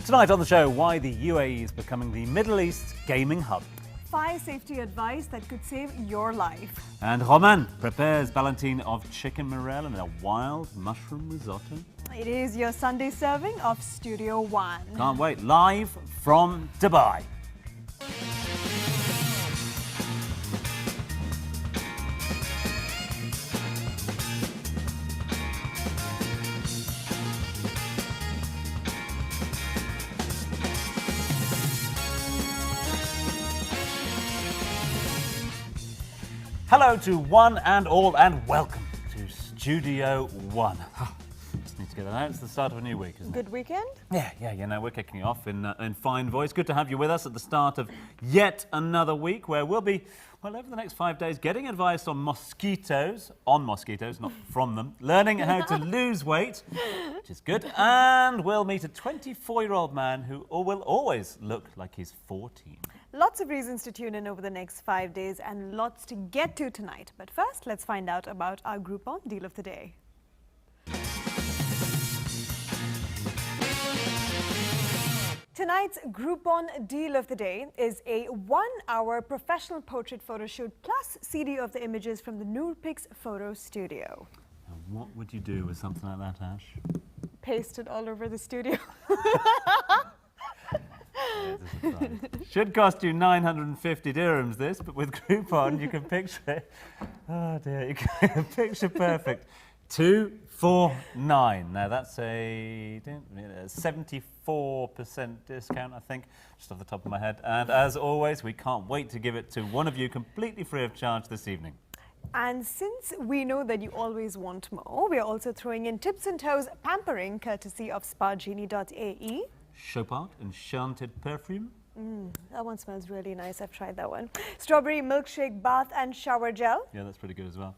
Tonight on the show, why the UAE is becoming the Middle East gaming hub. Fire safety advice that could save your life. And Roman prepares ballantine of chicken morel and a wild mushroom risotto. It is your Sunday serving of Studio One. Can't wait. Live from Dubai. Hello to one and all, and welcome to Studio One. Just need to get that out. It's the start of a new week, isn't it? Good weekend? Yeah, you know, we're kicking off in fine voice. Good to have you with us at the start of yet another week where we'll be, well, over the next 5 days, getting advice on mosquitoes, not from them, learning how to lose weight, which is good, and we'll meet a 24-year-old man who will always look like he's 14. Lots of reasons to tune in over the next 5 days and lots to get to tonight. But first, let's find out about our Groupon deal of the day. Tonight's Groupon deal of the day is a 1-hour professional portrait photo shoot plus CD of the images from the Nurpix photo studio. Now, what would you do with something like that, Ash? Paste it all over the studio. Should cost you 950 dirhams this, but with Groupon you can picture it. Oh dear, you can picture perfect. 249. Now that's a 74% discount, I think, just off the top of my head. And as always, we can't wait to give it to one of you completely free of charge this evening. And since we know that you always want more, we're also throwing in Tips and Toes pampering courtesy of spagini.ae. Chopard Enchanted Perfume. That one smells really nice. I've tried that one. Strawberry milkshake bath and shower gel. Yeah, that's pretty good as well.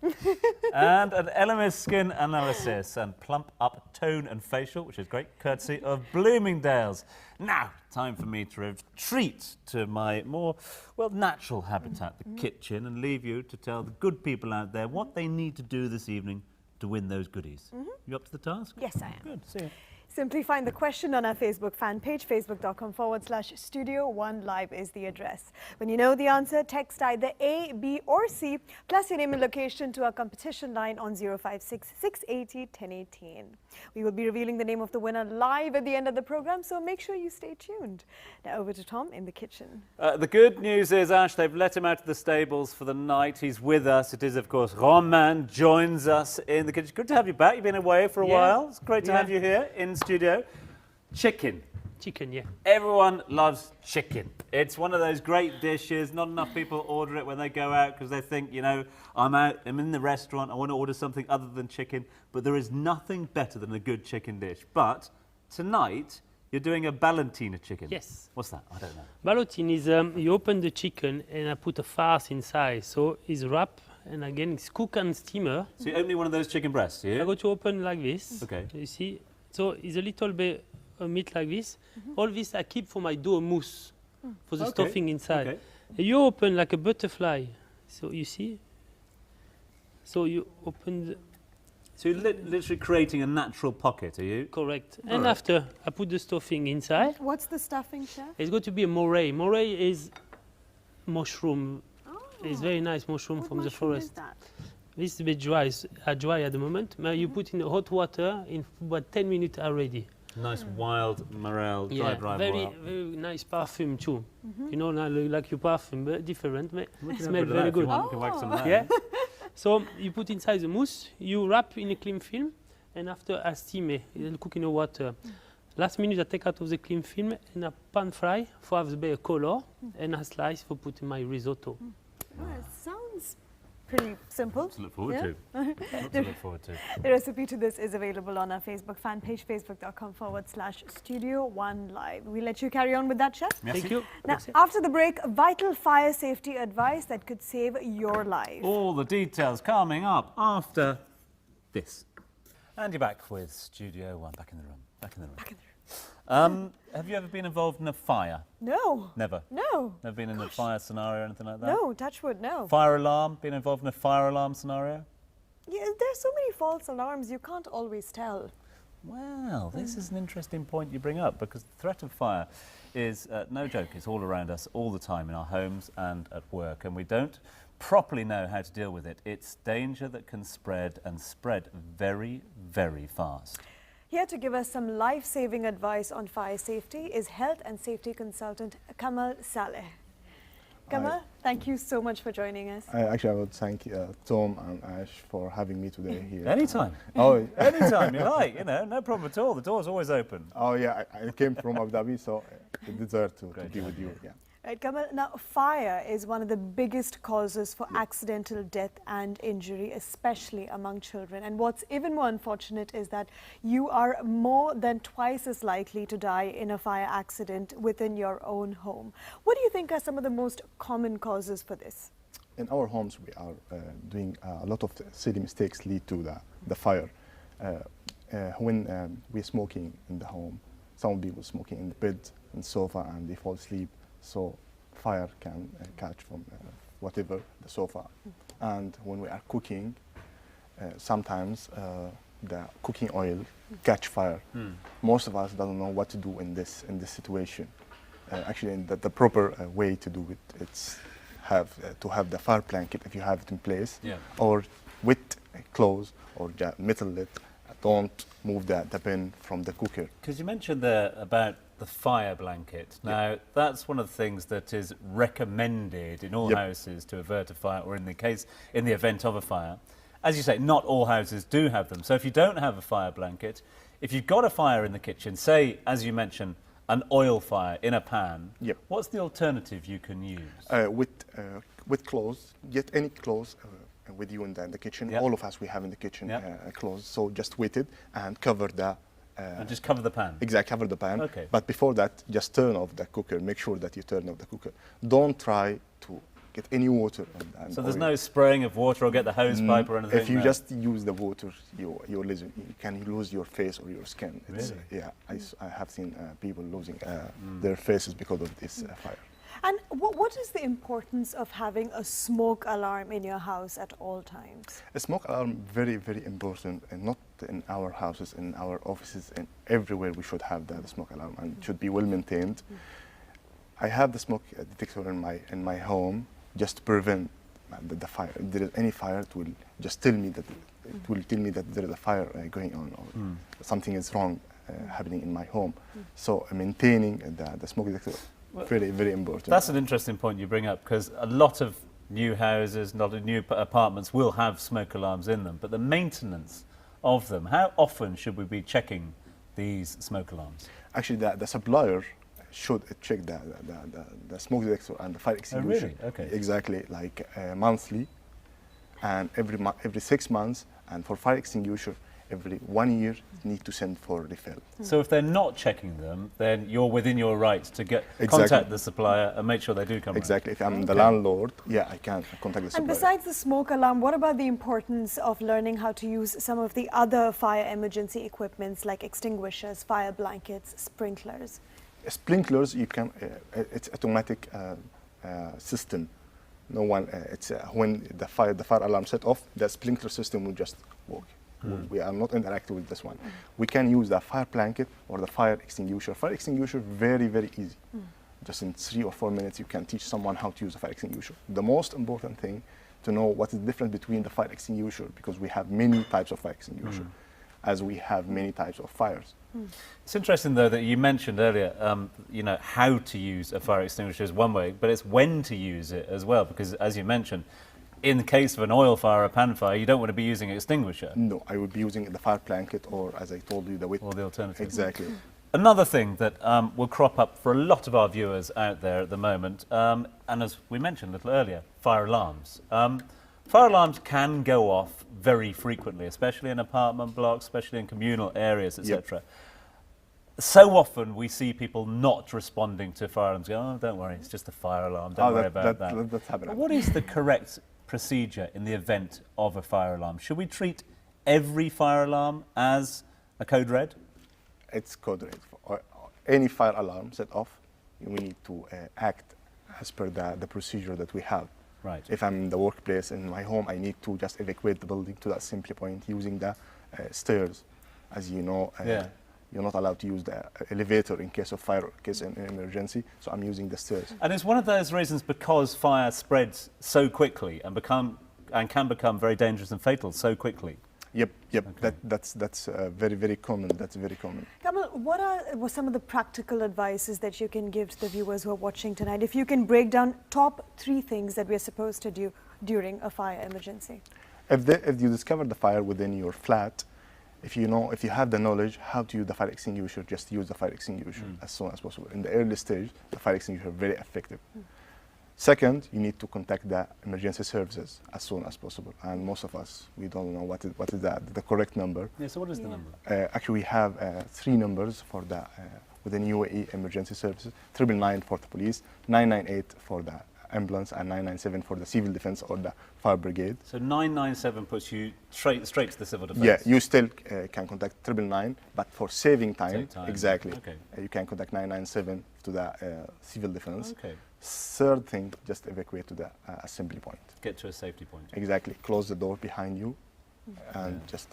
And an LMS skin analysis and plump up tone and facial, which is great, courtesy of Bloomingdale's. Now, time for me to retreat to my more, well, natural habitat, the kitchen, and leave you to tell the good people out there what they need to do this evening to win those goodies. You up to the task? Yes, I am. Good, see you. Simply find the question on our Facebook fan page, facebook.com/Studio One Live is the address. When you know the answer, text either A, B or C, plus your name and location to our competition line on 056 680 1018. We will be revealing the name of the winner live at the end of the program, so make sure you stay tuned. Now over to Tom in the kitchen. The good news is, Ash, they've let him out of the stables for the night. He's with us. It is, of course, Roman joins us in the kitchen. Good to have you back. You've been away for a while. It's great to have you here in studio. Chicken, yeah. Everyone loves chicken. It's one of those great dishes. Not enough people order it when they go out because they think, you know, I'm in the restaurant, I want to order something other than chicken. But there is nothing better than a good chicken dish. But tonight, you're doing a ballantine chicken. Yes. What's that? I don't know. Ballantine is you open the chicken and I put a farce inside. So it's wrapped and again it's cooked and steamer. So you're opening one of those chicken breasts, yeah? I go to open like this. Okay. You see? So it's a little bit meat like this. All this I keep for my dough mousse, for the stuffing inside. Okay. You open like a butterfly. So you see? So you open the... So you're literally creating a natural pocket, are you? Correct. And after I put the stuffing inside. What's the stuffing, Chef? It's going to be a moray. Moray is mushroom. Oh. It's very nice mushroom What from mushroom the forest. is that? This is a bit dry. It's dry at the moment. But you put in hot water in about 10 minutes already. Nice wild morel, dry very, morel. very nice perfume too. You know, like your perfume, but different. But We it can smells have a bit of very that if you good. want. We can wax some of that. Yeah. So you put inside the mousse. You wrap in a cling film, and after I steam it, it'll cook in the water. Last minute I take out of the cling film and I pan fry for have the better color, and I slice for put in my risotto. Well, it sounds pretty simple. To look forward to. Lots to look forward to. The recipe to this is available on our Facebook fan page, facebook.com/Studio One Live. We'll let you carry on with that, Chef. Merci. Thank you. Now, after the break, vital fire safety advice that could save your life. All the details coming up after this. And you're back with Studio One. Back in the room. Back in the room. Have you ever been involved in a fire? No. Never? No. Never been in a fire scenario or anything like that? No, touch wood, no. Fire alarm? Been involved in a fire alarm scenario? Yeah, there's so many false alarms, you can't always tell. Well, this is an interesting point you bring up, because the threat of fire is no joke. It's all around us all the time in our homes and at work, and we don't properly know how to deal with it. It's danger that can spread, and spread very, very fast. Here to give us some life-saving advice on fire safety is health and safety consultant Kamal Saleh. Kamal, thank you so much for joining us. I would thank Tom and Ash for having me today here. Anytime. Anytime you like, you know, no problem at all. The door's always open. Oh yeah, I came from Abu Dhabi, so I deserve to be with you. Yeah. Right, Kamal, now fire is one of the biggest causes for accidental death and injury, especially among children. And what's even more unfortunate is that you are more than twice as likely to die in a fire accident within your own home. What do you think are some of the most common causes for this? In our homes, we are doing a lot of silly mistakes lead to the fire. When we're smoking in the home, some people smoking in the bed and sofa, and they fall asleep. So fire can catch from whatever, the sofa. And when we are cooking, sometimes the cooking oil catch fire. Most of us don't know what to do in this situation. Actually, the proper way to do it, it's to have the fire blanket if you have it in place, or with clothes or metal lid. Don't move the bin from the cooker. Because you mentioned there about the fire blanket. Now, that's one of the things that is recommended in all houses to avert a fire, or in the event of a fire. As you say, not all houses do have them. So if you don't have a fire blanket, if you've got a fire in the kitchen, say, as you mentioned, an oil fire in a pan, what's the alternative you can use? With clothes, get any clothes with you in the kitchen. All of us, we have in the kitchen clothes. So just wet it and cover the... and just cover the pan? Exactly, cover the pan. Okay. But before that, just turn off the cooker. Make sure that you turn off the cooker. Don't try to get any water. So there's no spraying of water or get the hose pipe or anything? If you just use the water, you can lose your face or your skin. It's, really? I have seen people losing their faces because of this fire. And what is the importance of having a smoke alarm in your house at all times? A smoke alarm, very, very important, and not in our houses, in our offices, and everywhere we should have the smoke alarm, and it should be well maintained. I have the smoke detector in my home just to prevent the fire. If there is any fire, it will just tell me that there is a fire going on, or something is wrong happening in my home. So maintaining the smoke detector. Very, very important. That's an interesting point you bring up, because a lot of new houses, new apartments will have smoke alarms in them, but the maintenance of them, how often should we be checking these smoke alarms? Actually, the supplier should check the smoke detector and the fire extinguisher. Oh, really? Okay. Exactly, like monthly, and every 6 months, and for fire extinguisher, every 1 year, need to send for refill. So if they're not checking them, then you're within your rights to contact the supplier and make sure they do come Exactly. If I'm the landlord, I can contact the supplier. And besides the smoke alarm, what about the importance of learning how to use some of the other fire emergency equipments like extinguishers, fire blankets, sprinklers? Sprinklers, you can. It's automatic system. No one. It's when the fire alarm set off, the sprinkler system will just work. We are not interacting with this one. We can use the fire blanket or the fire extinguisher. Fire extinguisher, very, very easy. Just in 3 or 4 minutes, you can teach someone how to use a fire extinguisher. The most important thing to know what is the difference between the fire extinguisher, because we have many types of fire extinguisher, as we have many types of fires. It's interesting, though, that you mentioned earlier, how to use a fire extinguisher is one way, but it's when to use it as well, because as you mentioned, in the case of an oil fire or a pan fire, you don't want to be using an extinguisher. No, I would be using the fire blanket, or as I told you, the wick. Or the alternative. Exactly. Another thing that will crop up for a lot of our viewers out there at the moment, and as we mentioned a little earlier, fire alarms. Fire alarms can go off very frequently, especially in apartment blocks, especially in communal areas, etc. So often we see people not responding to fire alarms, going, oh, don't worry, it's just a fire alarm, don't worry about that. That's happening. What is the correct procedure in the event of a fire alarm? Should we treat every fire alarm as a code red? It's code red. For any fire alarm set off, we need to act as per the procedure that we have. Right. If I'm in the workplace in my home, I need to just evacuate the building to that simply point using the stairs. as you know, Yeah. you're not allowed to use the elevator in case of fire or case in emergency. So I'm using the stairs. And it's one of those reasons because fire spreads so quickly and can become very dangerous and fatal so quickly. Yep. Okay. That's very, very common. That's very common. Kamal, what are some of the practical advices that you can give to the viewers who are watching tonight? If you can break down top 3 things that we're supposed to do during a fire emergency. If you discover the fire within your flat, if you have the knowledge how to use the fire extinguisher, just use the fire extinguisher as soon as possible. In the early stage, the fire extinguisher is very effective. Second, you need to contact the emergency services as soon as possible. And most of us, we don't know what is the correct number. Yeah, so what is the number? Actually, we have 3 numbers for the within UAE emergency services: 999 for the police, 998 for the ambulance, and 997 for the civil defense or the fire brigade. So 997 puts you straight to the civil defense. Yeah, you still can contact 999, but for saving time, Save time. exactly, Okay. You can contact 997 to the civil defense. Okay. Third thing, just evacuate to the assembly point. Get to a safety point. Exactly, close the door behind you, and just.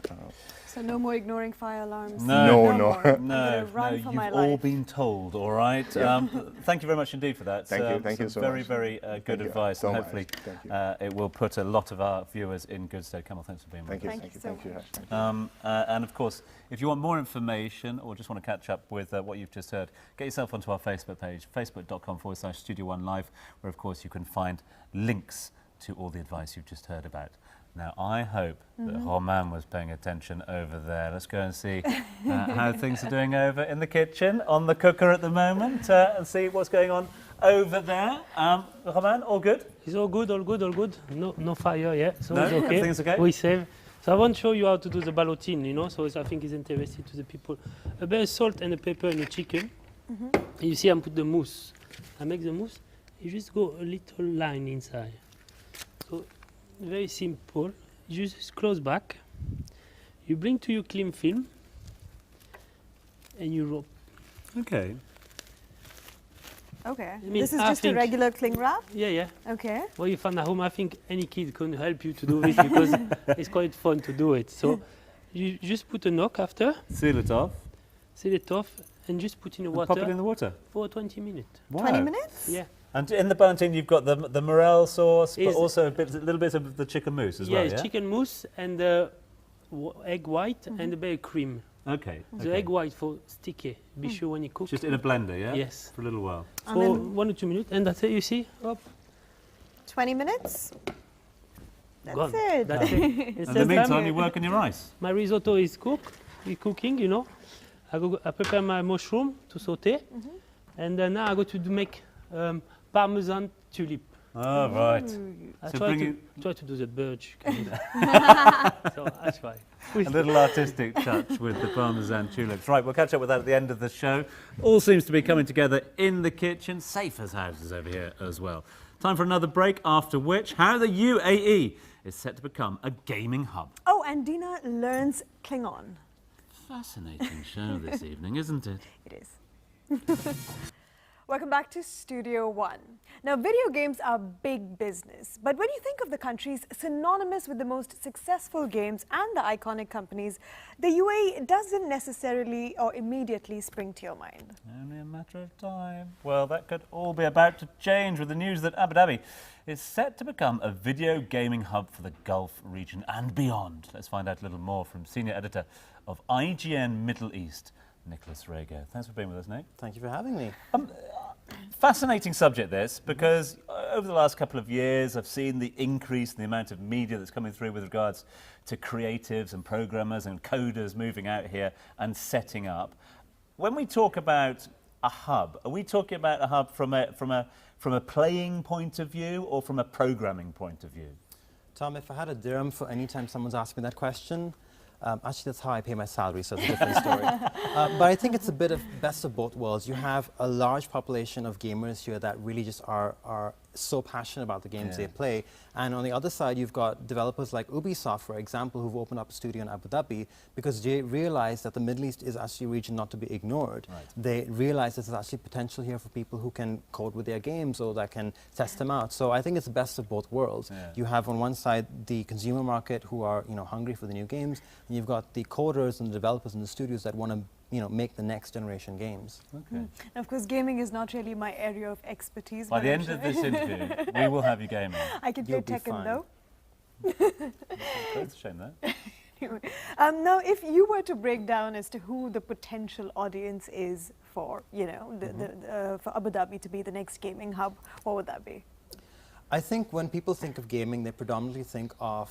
So no more ignoring fire alarms. No. more. I'm No, gonna run for you've my all life. been told, all right? Thank you very much indeed for that. Thank you so very, much. very good Thank you advice. so And much. hopefully Thank you. it will put a lot of our viewers in good stead. Kamal, thanks for being with us. Thank you so much. Thank you. And of course, if you want more information or just want to catch up with what you've just heard, get yourself onto our Facebook page, facebook.com/Studio One Live, where of course you can find links to all the advice you've just heard about. Now, I hope that Roman was paying attention over there. Let's go and see how things are doing over in the kitchen, on the cooker at the moment, and see what's going on over there. Roman, all good? It's all good, all good, all good. No fire yet, so No? it's okay. Everything's okay? We save. So I want to show you how to do the ballotine, you know, so I think it's interesting to the people. A bit of salt and a pepper in the chicken. You see I put the mousse. I make the mousse. You just go a little line inside. So very simple. You just close back. You bring to your cling film and you rope. Okay. Okay. mean, This is I just a think- regular cling wrap? Yeah. Okay. Well, you find at home, I think any kid can help you to do this because it's quite fun to do it. So you just put a knock after, Seal it off. seal it off, and just put in the And water pop it in the water. for 20 minutes. Wow. 20 minutes? Yeah. And in the ballotine, you've got the morel sauce, but Is- also a little bit of the chicken mousse as well, yeah? Chicken mousse and the egg white and a bit of cream. Okay. The egg white for sticky. Be sure when you cook. Just in a blender, yeah? Yes. For a little while. And For then 1 or 2 minutes, and that's it. You see, up, 20 minutes? That's gone. it. That's it. In the Same meantime, time, you work on your rice. my risotto is cooking. You know, I prepare my mushroom to saute, and now I go to make parmesan tulip. Oh, right. I So try bring to do the birch. Kind of. So I try. A little artistic touch with the Parmesan tulips. Right, we'll catch up with that at the end of the show. All seems to be coming together in the kitchen. Safe as houses over here as well. Time for another break, after which, how the UAE is set to become a gaming hub. Oh, and Dina learns Klingon. Fascinating show this evening, isn't it? It is. Welcome back to Studio One. Now, video games are big business, but when you think of the countries synonymous with the most successful games and the iconic companies, the UAE doesn't necessarily or immediately spring to your mind. Only a matter of time. Well, that could all be about to change with the news that Abu Dhabi is set to become a video gaming hub for the Gulf region and beyond. Let's find out a little more from senior editor of IGN Middle East, Nick Rego. Thanks for being with us, Nick. Thank you for having me. Fascinating subject, this, because over the last couple of years I've seen the increase in the amount of media that's coming through with regards to creatives and programmers and coders moving out here and setting up. When we talk about a hub, are we talking about a hub from a playing point of view or from a programming point of view? Tom, if I had a dirham for any time someone's asked me that question, actually that's how I pay my salary, so it's a different story. But I think it's a bit of best of both worlds. You have a large population of gamers here that really just are so passionate about the games Yeah. they play. And on the other side, you've got developers like Ubisoft, for example, who've opened up a studio in Abu Dhabi because they realize that the Middle East is actually a region not to be ignored. Right. They realize that there's actually potential here for people who can code with their games or that can test them out. So I think it's the best of both worlds. Yeah. You have on one side the consumer market who are hungry for the new games, and you've got the coders and the developers and the studios that want to make the next generation games. Okay. And of course, gaming is not really my area of expertise. By but the I'm end sure of this interview, we will have you gaming. I can play You'll be Tekken fine. though. It's a shame that. Now, if you were to break down as to who the potential audience is for, for Abu Dhabi to be the next gaming hub, what would that be? I think when people think of gaming, they predominantly think of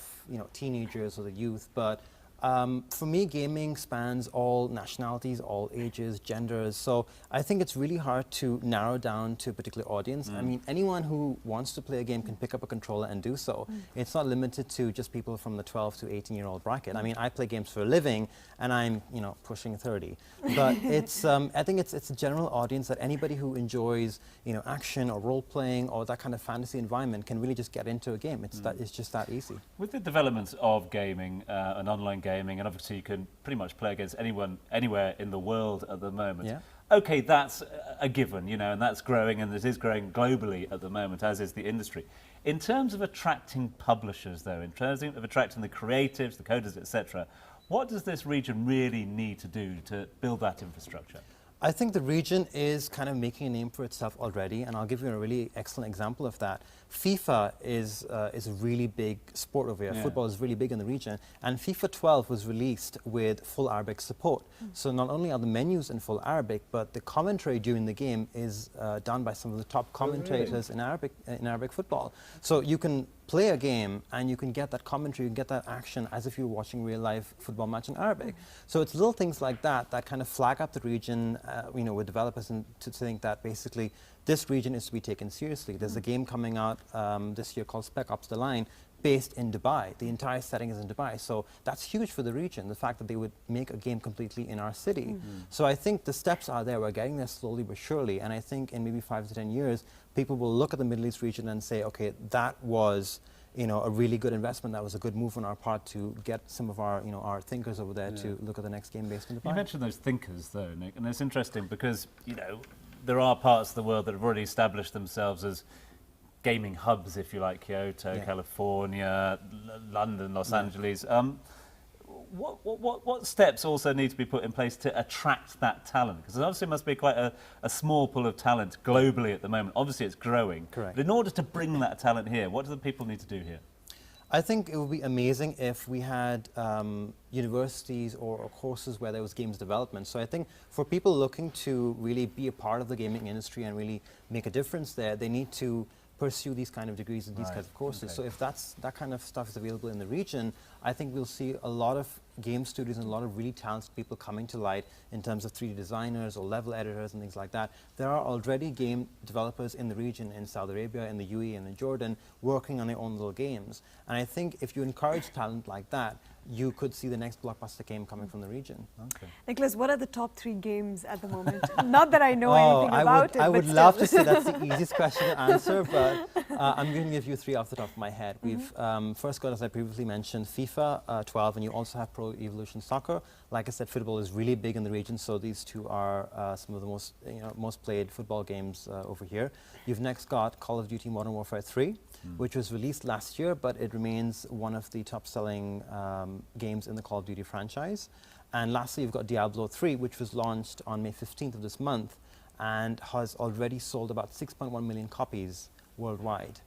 teenagers or the youth, but for me, gaming spans all nationalities, all ages, genders. So I think it's really hard to narrow down to a particular audience. I mean, anyone who wants to play a game can pick up a controller and do so. It's not limited to just people from the 12 to 18-year-old bracket. I mean, I play games for a living, and I'm pushing 30. But it's I think it's a general audience that anybody who enjoys action or role playing or that kind of fantasy environment can really just get into a game. It's just that easy. With the developments of gaming and online gaming, and obviously you can pretty much play against anyone, anywhere in the world at the moment. Yeah. Okay, that's a given, and that's growing, and it is growing globally at the moment, as is the industry. In terms of attracting publishers, though, in terms of attracting the creatives, the coders, etc., what does this region really need to do to build that infrastructure? I think the region is kind of making a name for itself already, and I'll give you a really excellent example of that. FIFA is a really big sport over here. Yeah. Football is really big in the region, and FIFA 12 was released with full Arabic support. So not only are the menus in full Arabic, but the commentary during the game is done by some of the top commentators in Arabic football. So you can play a game and you can get that commentary, you can get that action as if you were watching real life football match in Arabic. So it's little things like that that kind of flag up the region, with developers and to think that basically this region is to be taken seriously. There's a game coming out this year called Spec Ops: The Line, based in Dubai. The entire setting is in Dubai. So that's huge for the region, the fact that they would make a game completely in our city. So I think the steps are there. We're getting there slowly but surely. And I think in maybe 5 to 10 years, people will look at the Middle East region and say, okay, that was a really good investment. That was a good move on our part to get some of our, our thinkers over there to look at the next game based in Dubai. You mentioned those thinkers, though, Nick, and it's interesting because, there are parts of the world that have already established themselves as gaming hubs, if you like, Kyoto, California, London, Los Angeles. What steps also need to be put in place to attract that talent? Because obviously it must be quite a small pool of talent globally at the moment. Obviously it's growing. Correct. But in order to bring that talent here, what do the people need to do here? I think it would be amazing if we had universities or courses where there was games development. So I think for people looking to really be a part of the gaming industry and really make a difference there, they need to pursue these kind of degrees and these kinds of courses. Okay. So if that kind of stuff is available in the region, I think we'll see a lot of game studios and a lot of really talented people coming to light in terms of 3D designers or level editors and things like that. There are already game developers in the region, in Saudi Arabia, in the UAE and in Jordan, working on their own little games. And I think if you encourage talent like that, you could see the next blockbuster game coming from the region. Okay. Nicholas, what are the top 3 games at the moment? Not that I know anything about it, I but would still. love to say that's the easiest question to answer, but I'm going to give you 3 off the top of my head. We've first got, as I previously mentioned, FIFA 12, and you also have Pro Evolution Soccer. Like I said, football is really big in the region, so these 2 are some of the most played football games over here. You've next got Call of Duty Modern Warfare 3, which was released last year, but it remains one of the top-selling games in the Call of Duty franchise. And lastly, you've got Diablo 3, which was launched on May 15th of this month and has already sold about 6.1 million copies worldwide.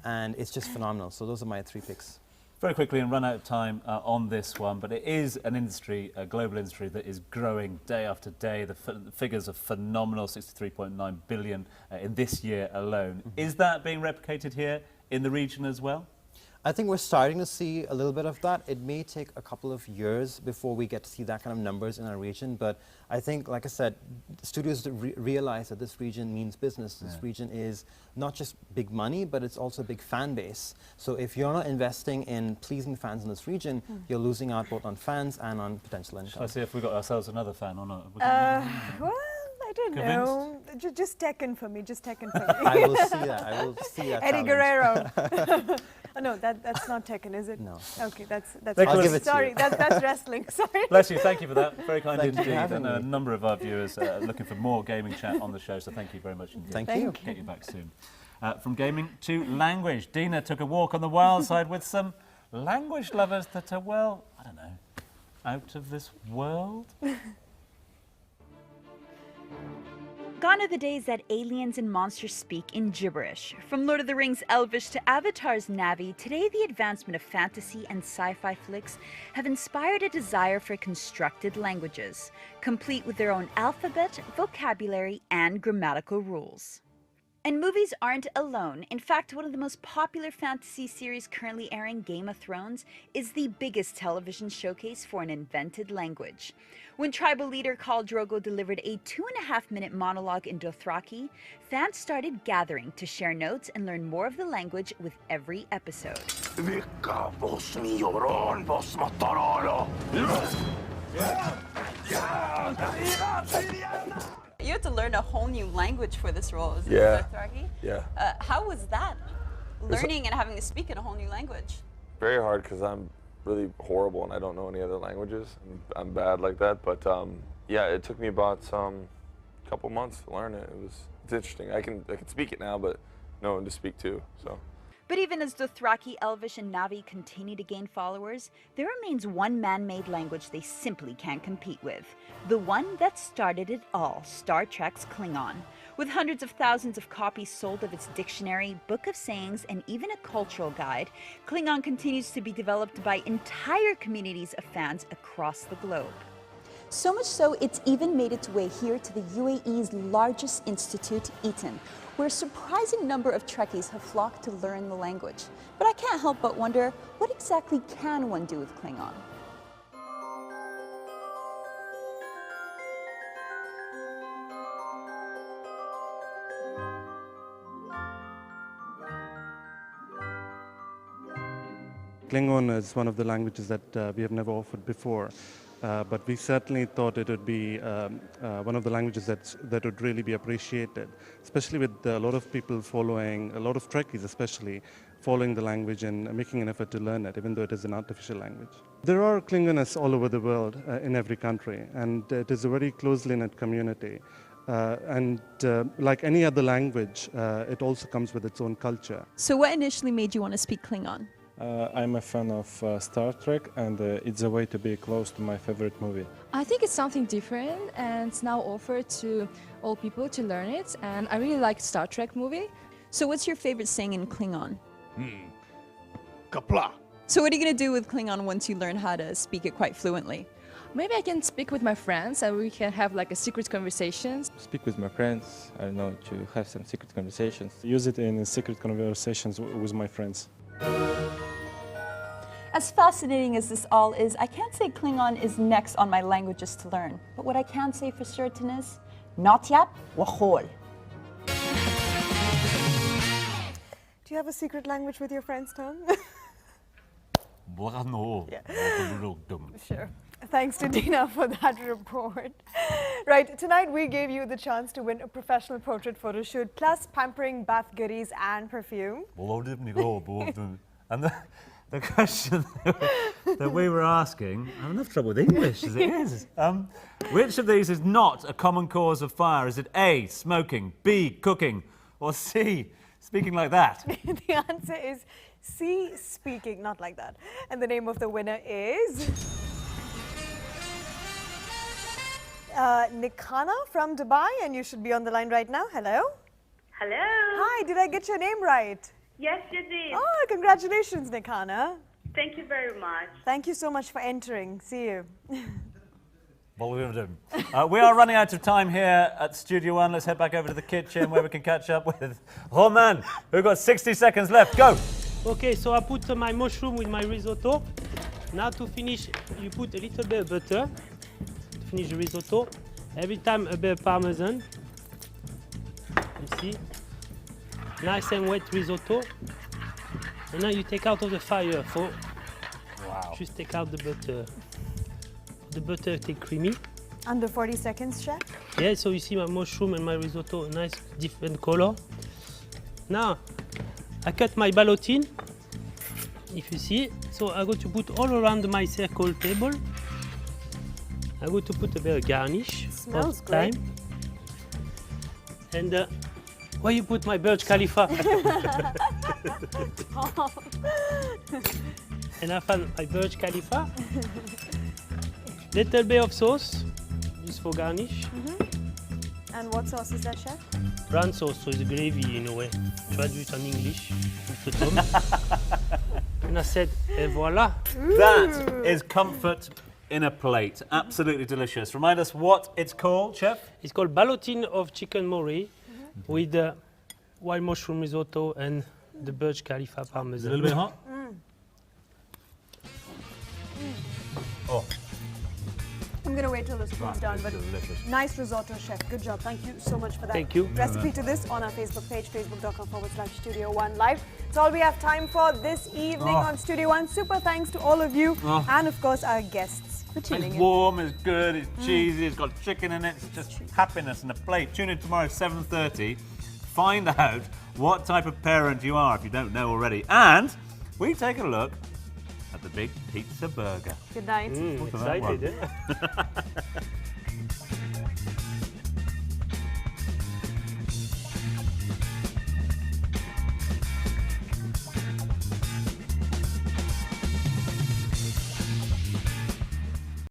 And it's just phenomenal. So those are my 3 picks. Very quickly, and run out of time on this one, but it is an industry, a global industry that is growing day after day. The figures are phenomenal, 63.9 billion in this year alone. Is that being replicated here in the region as well? I think we're starting to see a little bit of that. It may take a couple of years before we get to see that kind of numbers in our region, but I think, like I said, studios realize that this region means business. This region is not just big money, but it's also a big fan base. So if you're not investing in pleasing fans in this region, you're losing out both on fans and on potential income. Shall I see if we got ourselves another fan or not? Well, I don't know. Just Tekken for me. Just Tekken for me. I will see that. I will see that. Eddie challenge. Guerrero. Oh, no, that's not Tekken, is it? No. Okay, that's. I'll give it to Sorry, you. that's wrestling. Sorry. Bless you. Thank you for that. Very kind Thank you for indeed. having And a me. number of our viewers are looking for more gaming chat on the show, so thank you very much indeed. Thank you. Get you back soon. From gaming to language, Dina took a walk on the wild side with some language lovers that are, well, I don't know, out of this world? Gone are the days that aliens and monsters speak in gibberish. From Lord of the Rings Elvish to Avatar's Na'vi, today the advancement of fantasy and sci-fi flicks have inspired a desire for constructed languages, complete with their own alphabet, vocabulary, and grammatical rules. And movies aren't alone. In fact, one of the most popular fantasy series currently airing, Game of Thrones, is the biggest television showcase for an invented language. When tribal leader Khal Drogo delivered a 2.5-minute monologue in Dothraki, fans started gathering to share notes and learn more of the language with every episode. You had to learn a whole new language for this role, is it Dothraki? Yeah. How was that? Learning and having to speak in a whole new language. Very hard because I'm really horrible and I don't know any other languages. I'm bad like that, but yeah, it took me about couple months to learn it. It's interesting. I can speak it now, but no one to speak to. So. But even as Dothraki, Elvish, and Na'vi continue to gain followers, there remains one man-made language they simply can't compete with. The one that started it all, Star Trek's Klingon. With hundreds of thousands of copies sold of its dictionary, book of sayings, and even a cultural guide, Klingon continues to be developed by entire communities of fans across the globe. So much so, it's even made its way here to the UAE's largest institute, Eton, where a surprising number of Trekkies have flocked to learn the language. But I can't help but wonder, what exactly can one do with Klingon? Klingon is one of the languages that we have never offered before, but we certainly thought it would be one of the languages that would really be appreciated, especially with a lot of people following, a lot of Trekkies especially, following the language and making an effort to learn it, even though it is an artificial language. There are Klingonists all over the world, in every country, and it is a very closely knit community. Like any other language, it also comes with its own culture. So what initially made you want to speak Klingon? I'm a fan of Star Trek, and it's a way to be close to my favorite movie. I think it's something different, and it's now offered to all people to learn it, and I really like Star Trek movie. So what's your favorite saying in Klingon? Kapla! So what are you going to do with Klingon once you learn how to speak it quite fluently? Maybe I can speak with my friends and we can have like a secret conversations. Speak with my friends, I don't know, to have some secret conversations. Use it in secret conversations with my friends. As fascinating as this all is, I can't say Klingon is next on my languages to learn. But what I can say for certain is, not yet, wahol. Do you have a secret language with your friends, Tom? Sure. Thanks to Dina for that report. Right, tonight we gave you the chance to win a professional portrait photo shoot, plus pampering bath goodies and perfume. And the question that we were asking, I have enough trouble with English as it is. Which of these is not a common cause of fire? Is it A, smoking, B, cooking, or C, speaking like that? The answer is C, speaking, not like that. And the name of the winner is Nikana from Dubai, and you should be on the line right now. Hello. Hello. Hi, did I get your name right? Yes, you did. Oh, congratulations, Nikana. Thank you very much. Thank you so much for entering. See you. We are running out of time here at Studio One. Let's head back over to the kitchen where we can catch up with Roman. We've got 60 seconds left. Go. Okay, so I put my mushroom with my risotto. Now to finish, you put a little bit of butter to finish the risotto. Every time a bit of parmesan. You see? Nice and wet risotto. And now you take out of the fire just take out the butter. The butter take creamy. Under 40 seconds, chef. Yeah, so you see my mushroom and my risotto, a nice different color. Now, I cut my ballotine, if you see. So I'm going to put all around my circle table. I'm going to put a bit of garnish. Smells of great. thyme. And where you put my Burj Khalifa? And I found my Burj Khalifa. Little bit of sauce, just for garnish. And what sauce is that, chef? Brown sauce, so it's gravy in a way. Traduced in English, Mr. Tom. And I said, et voila. That is comfort in a plate. Absolutely delicious. Remind us what it's called, chef? It's called ballotine of chicken moree with wild mushroom risotto and the Burj Khalifa parmesan. Is it a little bit hot? Oh, I'm going to wait till this cools down, but delicious. nice risotto, chef. Good job. Thank you so much for that. Thank you. Recipe to this on our Facebook page, facebook.com/Studio One Live. It's all we have time for this evening on Studio One. Super thanks to all of you and, of course, our guests for tuning It's in. warm, it's good, it's cheesy, it's got chicken in it. It's just happiness in a plate. Tune in tomorrow at 7:30. Find out what type of parent you are if you don't know already. And we take a look at the big pizza burger. Good night. Look at that one. Excited, eh?